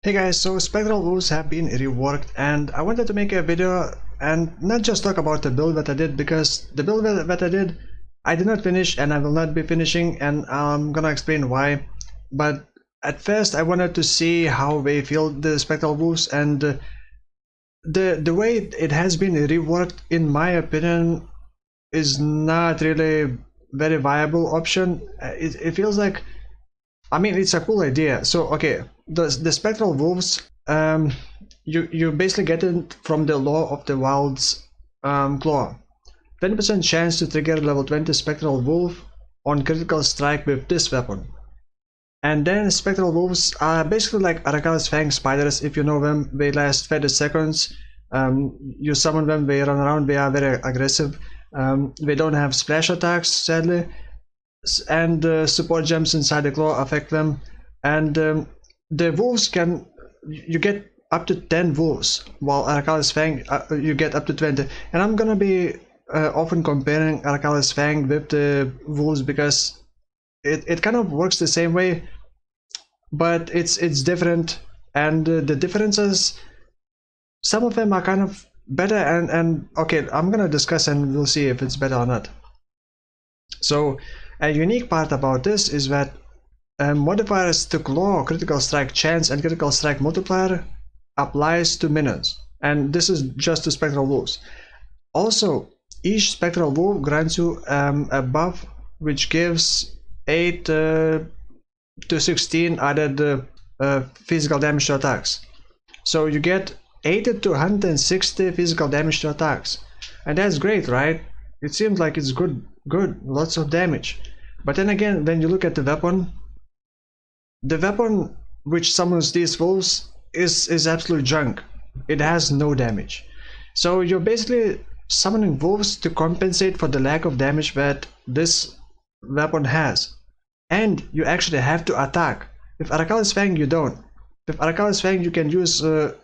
Hey guys, so Spectral Wolves have been reworked and I wanted to make a video and not just talk about the build that I did, because the build that I did not finish and I will not be finishing, and I'm gonna explain why. But at first I wanted to see how they feel the Spectral Wolves, and the way it has been reworked, in my opinion, is not really very viable option. It feels like, I mean, it's a cool idea. So okay, the Spectral Wolves, you basically get it from the Law of the Wild's claw. 20% chance to trigger level 20 Spectral Wolf on critical strike with this weapon. And then Spectral Wolves are basically like Arakaali's Fang spiders, if you know them. They last 30 seconds. You summon them, they run around, they are very aggressive. They don't have splash attacks, sadly. And support gems inside the claw affect them. And the wolves you get up to 10 wolves, while Arakaali's Fang you get up to 20. And I'm gonna be often comparing Arakaali's Fang with the wolves, because it kind of works the same way, but it's different. And the differences, some of them are kind of better, and okay, I'm gonna discuss and we'll see if it's better or not. So a unique part about this is that modifiers to claw, critical strike chance, and critical strike multiplier applies to minions, and this is just to Spectral Wolves. Also, each Spectral Wolf grants you a buff which gives 8 to 16 added physical damage to attacks. So you get 80 to 160 physical damage to attacks, and that's great, right? It seems like it's good, lots of damage. But then again, when you look at the weapon which summons these wolves is absolute junk. It has no damage. So you're basically summoning wolves to compensate for the lack of damage that this weapon has. And you actually have to attack. With Arakaali's Fang you don't. With Arakaali's Fang you can use the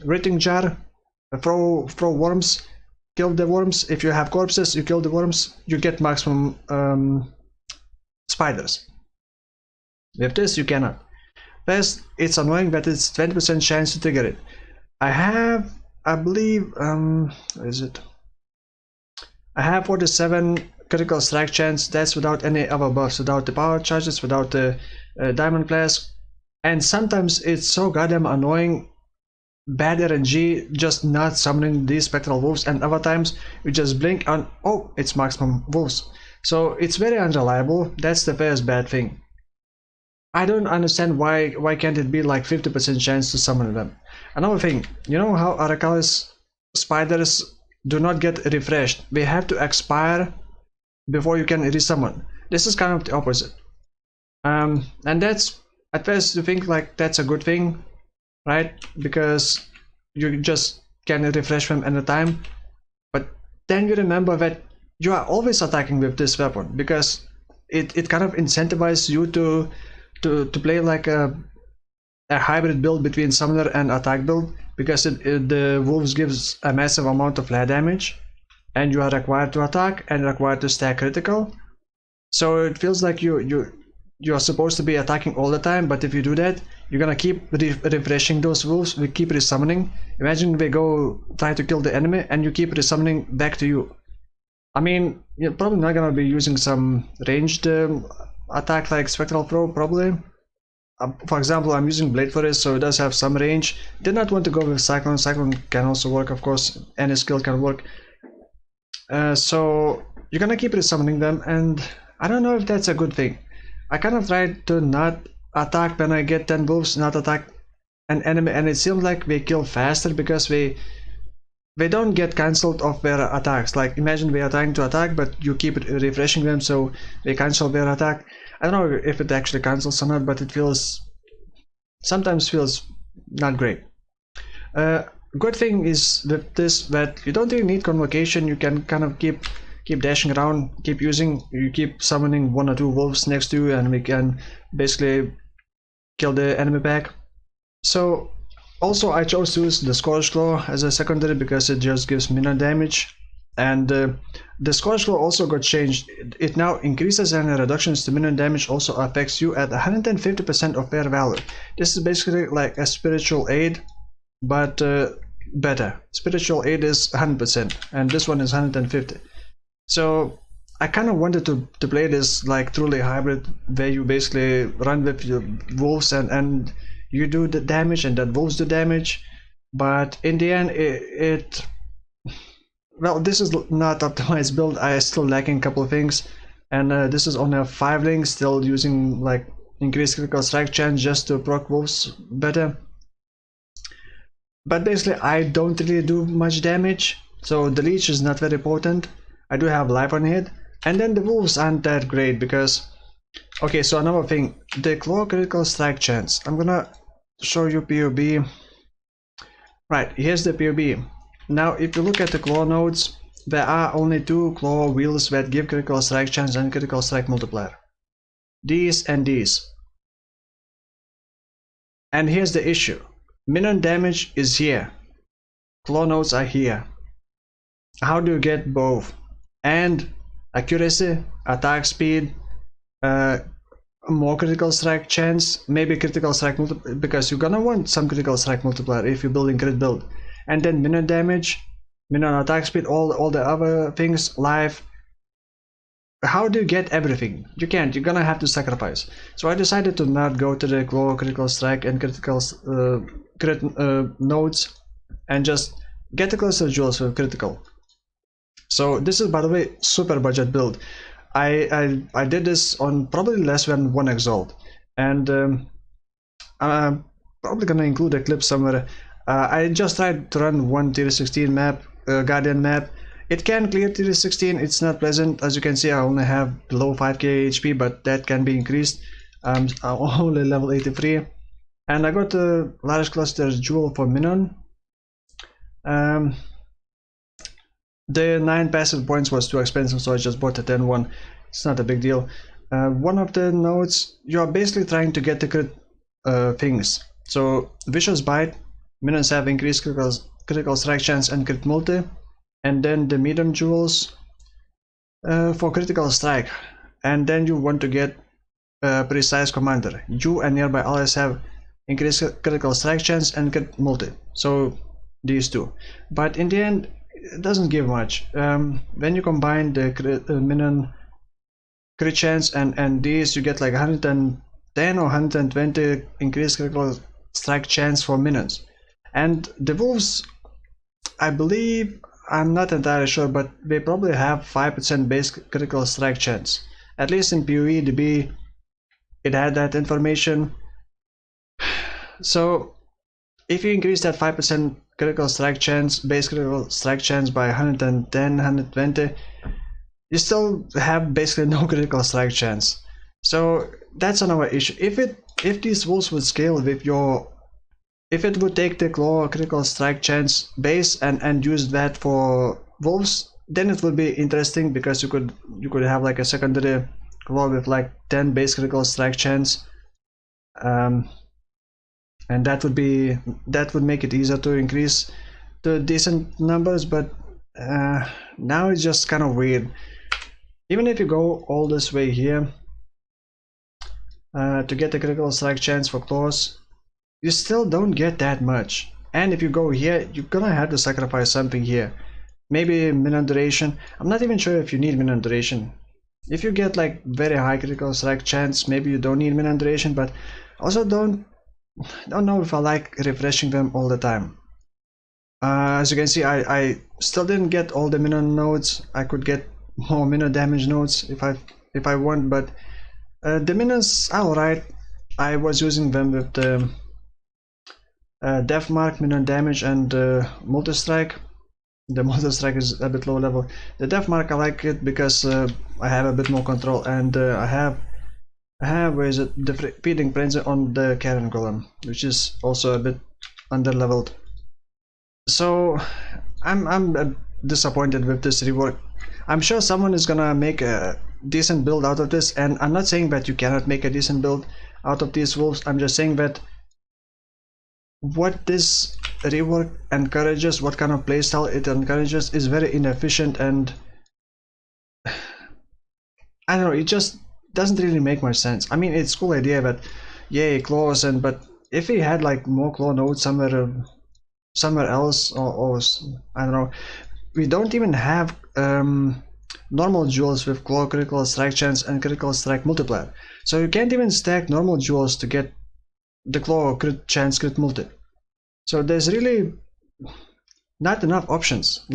Rating Jar, throw worms, kill the worms. If you have corpses, you kill the worms, you get maximum spiders. With this you cannot. First, it's annoying that it's 20% chance to trigger it. I believe, what is it? I have 47 critical strike chance. That's without any other buffs, without the power charges, without the diamond flask. And sometimes it's so goddamn annoying, bad RNG, just not summoning these Spectral Wolves, and other times you just blink and oh, it's maximum wolves. So it's very unreliable. That's the first bad thing. I don't understand why can't it be like 50% chance to summon them. Another thing, you know how Arakaali's spiders do not get refreshed? They have to expire before you can resummon. This is kind of the opposite. And that's, at first you think like that's a good thing, right? Because you just can refresh them at a time. But then you remember that you are always attacking with this weapon, because it kind of incentivizes you to play like a hybrid build between summoner and attack build, because the wolves gives a massive amount of flare damage, and you are required to attack and required to stack critical. So it feels like you are supposed to be attacking all the time, but if you do that, you're gonna keep refreshing those wolves. We keep resummoning. Imagine they go try to kill the enemy and you keep resummoning back to you. I mean, you're probably not gonna be using some ranged attack like Spectral Pro, probably. For example, I'm using Blade for this, so it does have some range. Did not want to go with Cyclone. Cyclone can also work, of course. Any skill can work. So you're gonna keep resummoning them, and I don't know if that's a good thing. I kind of tried to not attack when I get 10 wolves, not attack an enemy, and it seems like they kill faster because they don't get cancelled off their attacks. Like, imagine they are trying to attack, but you keep refreshing them, so they cancel their attack. I don't know if it actually cancels or not, but it sometimes feels not great. Good thing is with this that you don't really need convocation. You can kind of keep dashing around, keep using, you keep summoning 1 or 2 wolves next to you, and we can basically kill the enemy back. So also I chose to use the Scourge Claw as a secondary because it just gives minor damage, And the Scourge claw also got changed. It now increases and reductions to minion damage also affects you at 150% of their value. This is basically like a spiritual aid, but better. Spiritual aid is 100% and this one is 150. So I kind of wanted to play this like truly hybrid, where you basically run with your wolves and you do the damage and then wolves do damage. But in the end, well, this is not optimized build. I still lacking a couple of things, and this is on a 5 link, still using like increased critical strike chance just to proc wolves better. But basically I don't really do much damage, so the leech is not very important. I do have life on it, and then the wolves aren't that great because, okay, so another thing, the claw critical strike chance. I'm gonna show you POB. Right, here's the POB. Now if you look at the claw nodes, there are only 2 claw wheels that give critical strike chance and critical strike multiplier. These and these. And here's the issue. Minion damage is here. Claw nodes are here. How do you get both? And accuracy, attack speed, more critical strike chance, maybe critical strike multiplier, because you're gonna want some critical strike multiplier if you're building crit build. And then minion damage, minion attack speed, all the other things, life. How do you get everything? You can't, you're gonna have to sacrifice. So I decided to not go to the claw critical strike and critical crit nodes and just get the cluster jewels with critical. So this is, by the way, super budget build. I did this on probably less than 1 exalt, and I'm probably gonna include a clip somewhere. I just tried to run one tier 16 map, Guardian map. It can clear tier 16, it's not pleasant. As you can see, I only have below 5k HP, but that can be increased. I'm only level 83. And I got a large cluster jewel for minion. The 9 passive points was too expensive, so I just bought a 10 one. It's not a big deal. One of the nodes, you are basically trying to get the crit things. So Vicious Bite, minions have increased critical strike chance and crit multi, and then the medium jewels for critical strike. And then you want to get Precise Commander. You and nearby allies have increased critical strike chance and crit multi. So these two. But in the end, it doesn't give much. When you combine the minion crit chance and these, you get like 110 or 120 increased critical strike chance for minions. And the wolves, I believe, I'm not entirely sure, but they probably have 5% base critical strike chance. At least in PoE DB, it had that information. So if you increase that 5% critical strike chance, base critical strike chance by 110, 120, you still have basically no critical strike chance. So that's another issue. If these wolves would scale with your, if it would take the claw critical strike chance base and use that for wolves, then it would be interesting, because you could have like a secondary claw with like 10 base critical strike chance. And that would make it easier to increase the decent numbers, but now it's just kind of weird. Even if you go all this way here to get the critical strike chance for claws, you still don't get that much. And if you go here, you're gonna have to sacrifice something here. Maybe minion duration. I'm not even sure if you need minion duration. If you get like very high critical strike chance, maybe you don't need minion duration, but also don't know if I like refreshing them all the time. As you can see, I still didn't get all the minion nodes. I could get more minion damage nodes if I want, but the minions are alright. I was using them with the Death Mark, minion damage, and multi-strike. The multi-strike is a bit low level. The Death Mark, I like it because I have a bit more control, and I have where is it, the feeding frenzy on the Karen Golem, which is also a bit under leveled. So I'm disappointed with this rework. I'm sure someone is gonna make a decent build out of this, and I'm not saying that you cannot make a decent build out of these wolves. I'm just saying that what this rework encourages, what kind of playstyle it encourages, is very inefficient, and I don't know, it just doesn't really make much sense. I mean, it's a cool idea, but yay, claws, but if we had like more claw nodes somewhere else, or I don't know, we don't even have normal jewels with claw critical strike chance and critical strike multiplier. So you can't even stack normal jewels to get the claw crit chance crit multi. So there's really not enough options.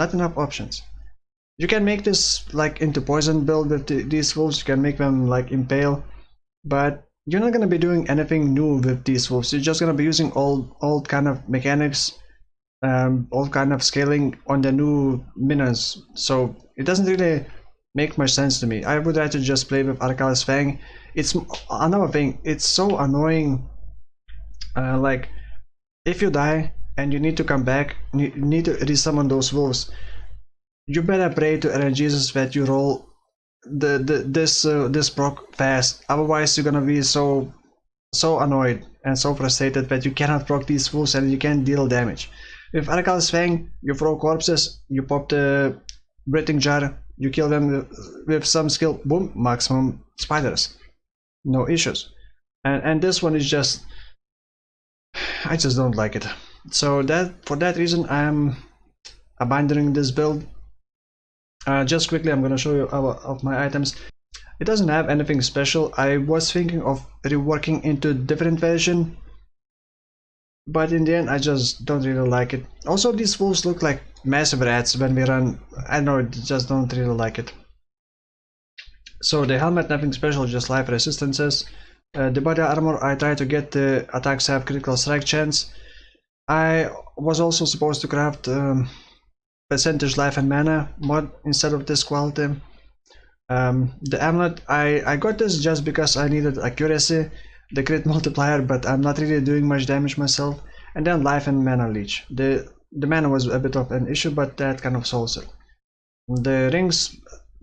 You can make this like into poison build with these wolves. You can make them like impale, but you're not gonna be doing anything new with these wolves. You're just gonna be using old kind of mechanics, old kind of scaling on the new minions. So it doesn't really make much sense to me. I would rather just play with Arakaali's Fang. It's another thing. It's so annoying. Like if you die and you need to come back, you need to resummon those wolves. You better pray to Jesus that you roll this proc fast. Otherwise, you're gonna be so annoyed and so frustrated that you cannot proc these wolves and you can't deal damage. With Arakaali's Fang, you throw corpses, you pop the breathing jar, you kill them with some skill, boom, maximum spiders, no issues. And this one is just, I just don't like it. So for that reason, I'm abandoning this build. Just quickly, I'm gonna show you of my items. It doesn't have anything special. I was thinking of reworking into different version, but in the end I just don't really like it. Also, these wolves look like massive rats when we run. I don't know, just don't really like it. So the helmet, nothing special, just life resistances. The body armor, I try to get the attacks have critical strike chance. I was also supposed to craft percentage life and mana mod instead of this quality. The amulet, I got this just because I needed accuracy, the crit multiplier, but I'm not really doing much damage myself. And then life and mana leech. The mana was a bit of an issue, but that kind of solves it. The rings,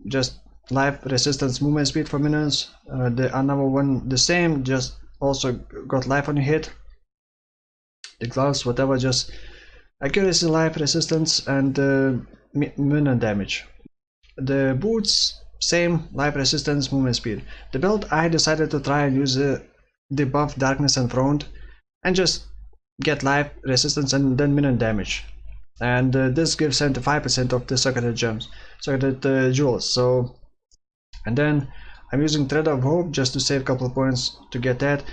just life resistance, movement speed for minions. The another one the same, just also got life on your hit. The gloves, whatever, just accuracy, life resistance, and minion damage. The boots, same, life resistance, movement speed. The belt, I decided to try and use the buff darkness and front and just get life resistance and then minion damage. And this gives 75% of the socketed jewels. So, and then I'm using Thread of Hope just to save a couple of points to get that.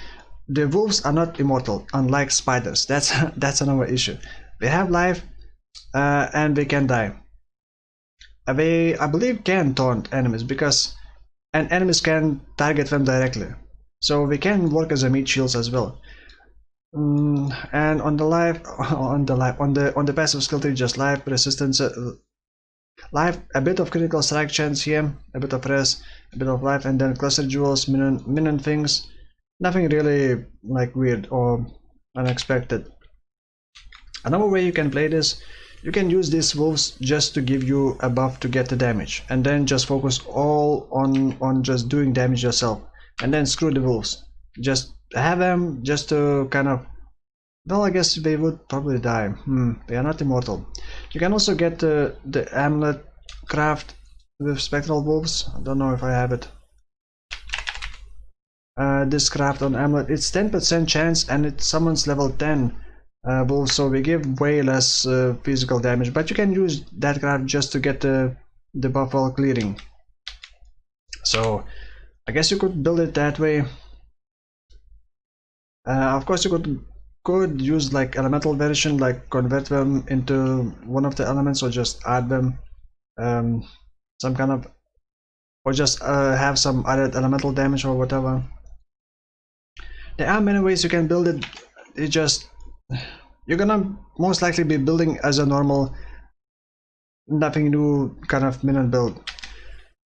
The wolves are not immortal, unlike spiders. That's another issue. They have life and they can die. They, I believe, can taunt enemies and enemies can target them directly. So they can work as a meat shields as well. And on the passive skill tree, just life resistance, life, a bit of critical strike chance here, a bit of rest, a bit of life, and then cluster jewels, minion things. Nothing really like weird or unexpected. Another way you can play this, you can use these wolves just to give you a buff to get the damage, and then just focus all on just doing damage yourself, and then screw the wolves. Just have them just to kind of, well, I guess they would probably die. They are not immortal. You can also get the amulet craft with spectral wolves. I don't know if I have it. This craft on amulet, it's 10% chance and it summons level 10 wolves, so we give way less physical damage, but you can use that craft just to get the buff while clearing. So I guess you could build it that way. Of course you could use like elemental version, like convert them into one of the elements, or just add them some kind of, or just have some added elemental damage or whatever. There are many ways you can build it. It just, you're gonna most likely be building as a normal, nothing new kind of minion build.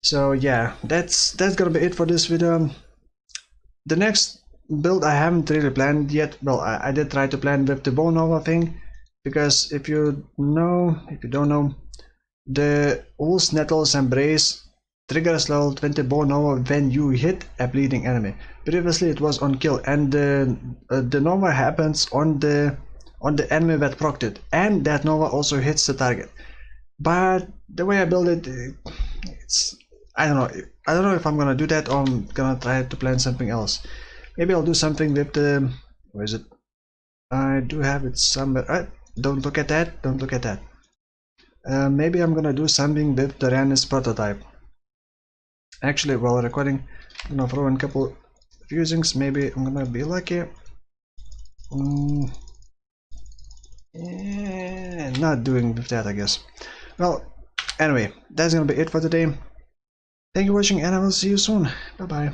So yeah, that's gonna be it for this video. The next build I haven't really planned yet. Well, I did try to plan with the bone nova thing, because if you don't know, the Wolf's Nettles Embrace triggers level 20 bone nova when you hit a bleeding enemy. Previously it was on kill, and the nova happens on the on the enemy that procced it, and that Nova also hits the target. But the way I build it, it's I don't know if I'm gonna do that or I'm gonna try to plan something else. Maybe I'll do something with the, where is it? I do have it somewhere. Don't look at that. Don't look at that. Maybe I'm gonna do something with the Rannis prototype. Actually, while recording, I'm gonna throw in a couple fusings. Maybe I'm gonna be lucky. Not doing with that, I guess. Well, anyway, that's gonna be it for today. Thank you for watching, and I will see you soon. Bye bye.